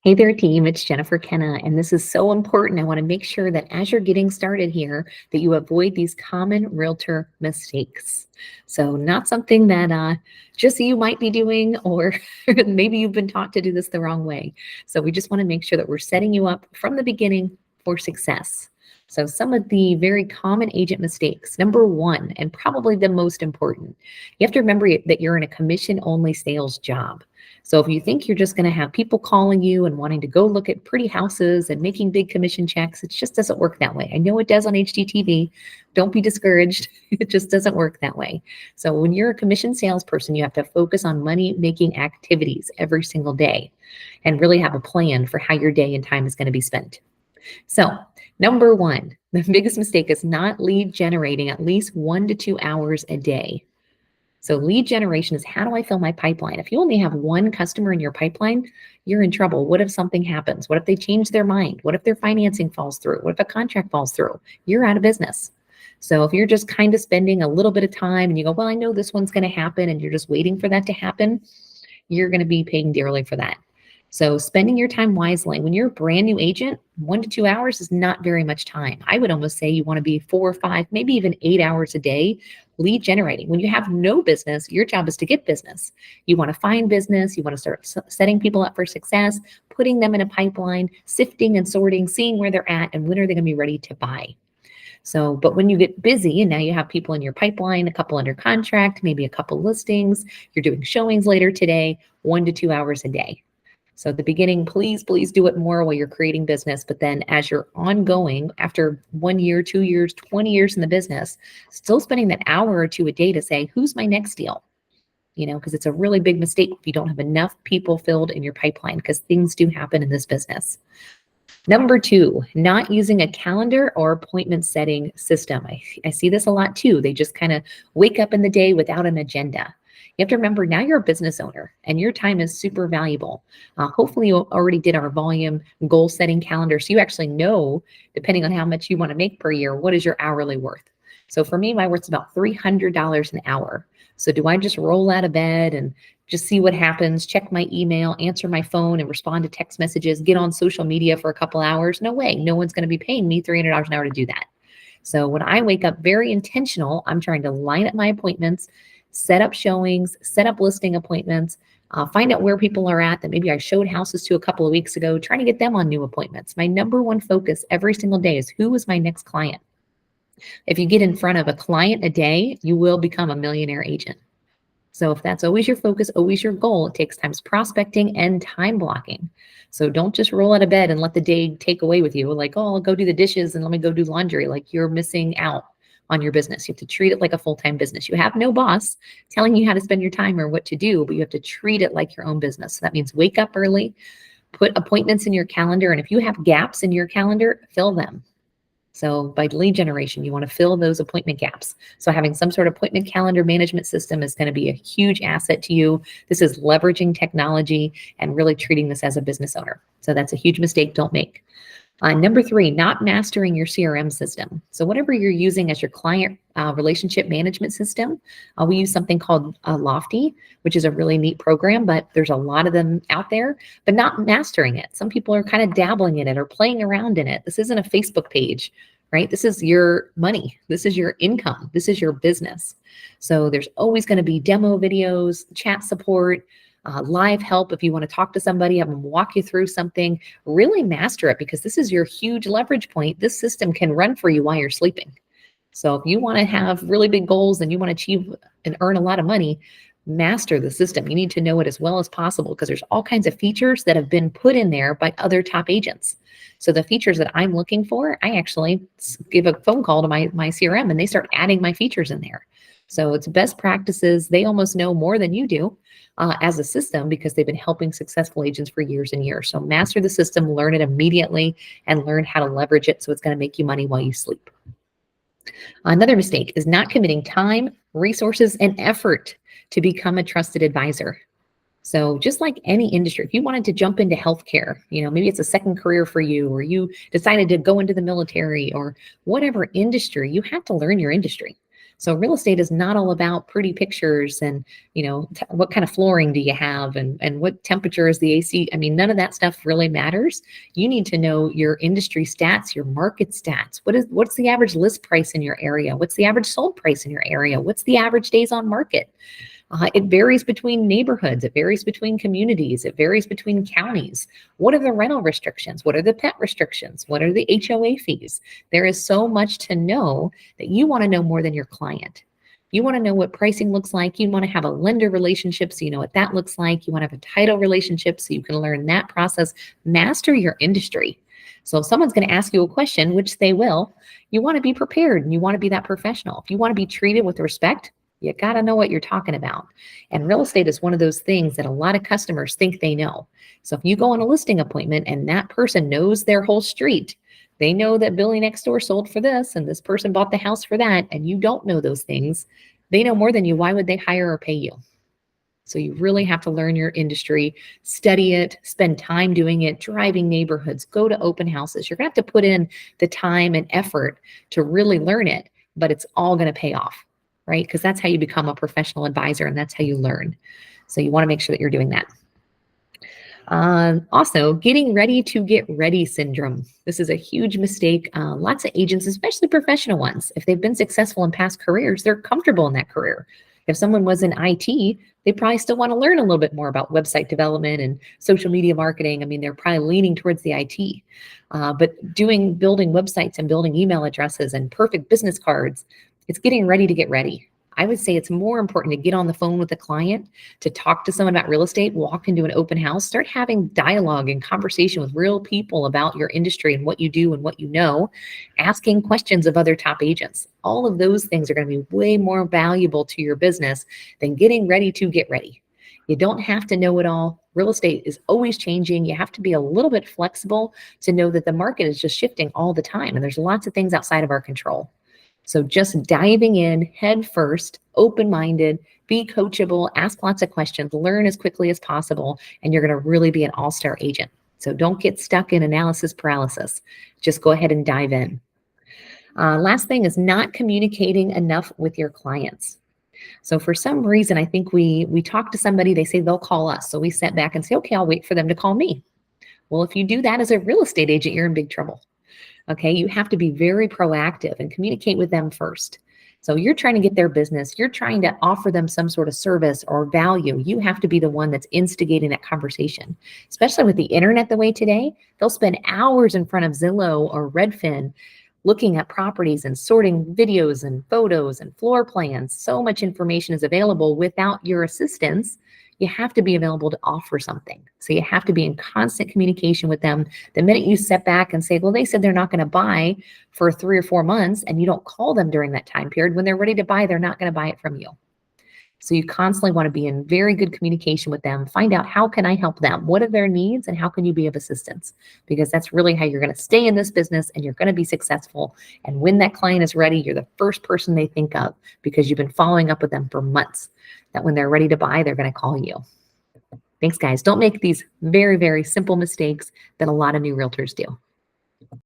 Hey there, team. It's Jennifer Kenna, and this is so important. I want to make sure that as you're getting started here, that you avoid these common realtor mistakes. So, not something that just you might be doing, or maybe you've been taught to do this the wrong way. So, we just want to make sure that we're setting you up from the beginning for success. So, some of the very common agent mistakes. Number one, and probably the most important, you have to remember that you're in a commission only sales job. So if you think you're just going to have people calling you and wanting to go look at pretty houses and making big commission checks, it just doesn't work that way. I know it does on HGTV. Don't be discouraged. It just doesn't work that way. So when you're a commission salesperson, you have to focus on money making activities every single day and really have a plan for how your day and time is going to be spent. So number one, the biggest mistake is not lead generating at least 1 to 2 hours a day. So lead generation is, how do I fill my pipeline? If you only have one customer in your pipeline, you're in trouble. What if something happens? What if they change their mind? What if their financing falls through? What if a contract falls through? You're out of business. So if you're just kind of spending a little bit of time and you go, well, I know this one's going to happen, and you're just waiting for that to happen, you're going to be paying dearly for that. So spending your time wisely. When you're a brand new agent, 1 to 2 hours is not very much time. I would almost say you want to be 4 or 5, maybe even 8 hours a day lead generating. When you have no business, your job is to get business. You want to find business. You want to start setting people up for success, putting them in a pipeline, sifting and sorting, seeing where they're at and when are they going to be ready to buy. So, but when you get busy and now you have people in your pipeline, a couple under contract, maybe a couple listings, you're doing showings later today, 1 to 2 hours a day. So at the beginning, please do it more while you're creating business. But then as you're ongoing, after 1 year, 2 years, 20 years in the business, still spending that hour or two a day to say, who's my next deal? Because it's a really big mistake if you don't have enough people filled in your pipeline, because things do happen in this business. Number two, not using a calendar or appointment setting system. I see this a lot too. They just kind of wake up in the day without an agenda. You have to remember, now you're a business owner and your time is super valuable. Hopefully you already did our volume goal setting calendar. So you actually know, depending on how much you want to make per year, what is your hourly worth. So for me, my worth's about $300 an hour. So do I just roll out of bed and just see what happens, check my email, answer my phone and respond to text messages, get on social media for a couple hours? No way. No one's going to be paying me $300 an hour to do that. So when I wake up very intentional, I'm trying to line up my appointments, set up showings, set up listing appointments, find out where people are at that maybe I showed houses to a couple of weeks ago, trying to get them on new appointments. My number one focus every single day is, who is my next client? If you get in front of a client a day, you will become a millionaire agent. So if that's always your focus, always your goal, it takes time prospecting and time blocking. So don't just roll out of bed and let the day take away with you. Like, oh, I'll go do the dishes and let me go do laundry. Like, you're missing out on your business. You have to treat it like a full-time business. You have no boss telling you how to spend your time or what to do, but you have to treat it like your own business. So that means wake up early, put appointments in your calendar, and if you have gaps in your calendar, fill them. So by lead generation, you want to fill those appointment gaps. So having some sort of appointment calendar management system is going to be a huge asset to you. This is leveraging technology and really treating this as a business owner. So that's a huge mistake. Don't make. Number three, not mastering your CRM system. So whatever you're using as your client relationship management system, we use something called Lofty, which is a really neat program, but there's a lot of them out there, but not mastering it. Some people are kind of dabbling in it or playing around in it. This isn't a Facebook page, right? This is your money. This is your income. This is your business. So there's always going to be demo videos, chat support, live help. If you want to talk to somebody, I'm going to walk you through something. Really master it, because this is your huge leverage point. This system can run for you while you're sleeping. So if you want to have really big goals and you want to achieve and earn a lot of money, master the system. You need to know it as well as possible, because there's all kinds of features that have been put in there by other top agents. So the features that I'm looking for, I actually give a phone call to my CRM and they start adding my features in there. So it's best practices. They almost know more than you do as a system, because they've been helping successful agents for years and years. So master the system, learn it immediately, and learn how to leverage it so it's going to make you money while you sleep. Another mistake is not committing time, resources, and effort to become a trusted advisor. So just like any industry, if you wanted to jump into healthcare, maybe it's a second career for you, or you decided to go into the military or whatever industry, you have to learn your industry. So real estate is not all about pretty pictures and, what kind of flooring do you have and what temperature is the AC? I mean, none of that stuff really matters. You need to know your industry stats, your market stats. What's the average list price in your area? What's the average sold price in your area? What's the average days on market? It varies between neighborhoods. It varies between communities. It varies between counties. What are the rental restrictions? What are the pet restrictions? What are the HOA fees? There is so much to know that you want to know more than your client. You want to know what pricing looks like. You want to have a lender relationship so you know what that looks like. You want to have a title relationship so you can learn that process. Master your industry. So if someone's going to ask you a question, which they will, you want to be prepared and you want to be that professional. If you want to be treated with respect, you got to know what you're talking about. And real estate is one of those things that a lot of customers think they know. So if you go on a listing appointment and that person knows their whole street, they know that Billy next door sold for this and this person bought the house for that, and you don't know those things, they know more than you. Why would they hire or pay you? So you really have to learn your industry, study it, spend time doing it, driving neighborhoods, go to open houses. You're going to have to put in the time and effort to really learn it, but it's all going to pay off, right? Because that's how you become a professional advisor and that's how you learn. So you want to make sure that you're doing that. Also, getting ready to get ready syndrome. This is a huge mistake. Lots of agents, especially professional ones, if they've been successful in past careers, they're comfortable in that career. If someone was in IT, they probably still want to learn a little bit more about website development and social media marketing. I mean, they're probably leaning towards the IT. But building websites and building email addresses and perfect business cards, it's getting ready to get ready. I would say it's more important to get on the phone with a client, to talk to someone about real estate, walk into an open house, start having dialogue and conversation with real people about your industry and what you do and what you know, asking questions of other top agents. All of those things are going to be way more valuable to your business than getting ready to get ready. You don't have to know it all. Real estate is always changing. You have to be a little bit flexible to know that the market is just shifting all the time. And there's lots of things outside of our control. So just diving in head first, open-minded, be coachable, ask lots of questions, learn as quickly as possible, and you're going to really be an all-star agent. So don't get stuck in analysis paralysis. Just go ahead and dive in. Last thing is not communicating enough with your clients. So for some reason, I think we talk to somebody, they say they'll call us. So we sit back and say, okay, I'll wait for them to call me. Well, if you do that as a real estate agent, you're in big trouble. Okay, you have to be very proactive and communicate with them first. So you're trying to get their business, you're trying to offer them some sort of service or value. You have to be the one that's instigating that conversation. Especially with the internet the way today, they'll spend hours in front of Zillow or Redfin looking at properties and sorting videos and photos and floor plans. So much information is available without your assistance. You have to be available to offer something. So you have to be in constant communication with them. The minute you step back and say, well, they said they're not going to buy for 3 or 4 months, and you don't call them during that time period, when they're ready to buy, they're not going to buy it from you. So you constantly want to be in very good communication with them. Find out, how can I help them? What are their needs and how can you be of assistance? Because that's really how you're going to stay in this business and you're going to be successful. And when that client is ready, you're the first person they think of because you've been following up with them for months. That when they're ready to buy, they're going to call you. Thanks, guys. Don't make these very, very simple mistakes that a lot of new realtors do.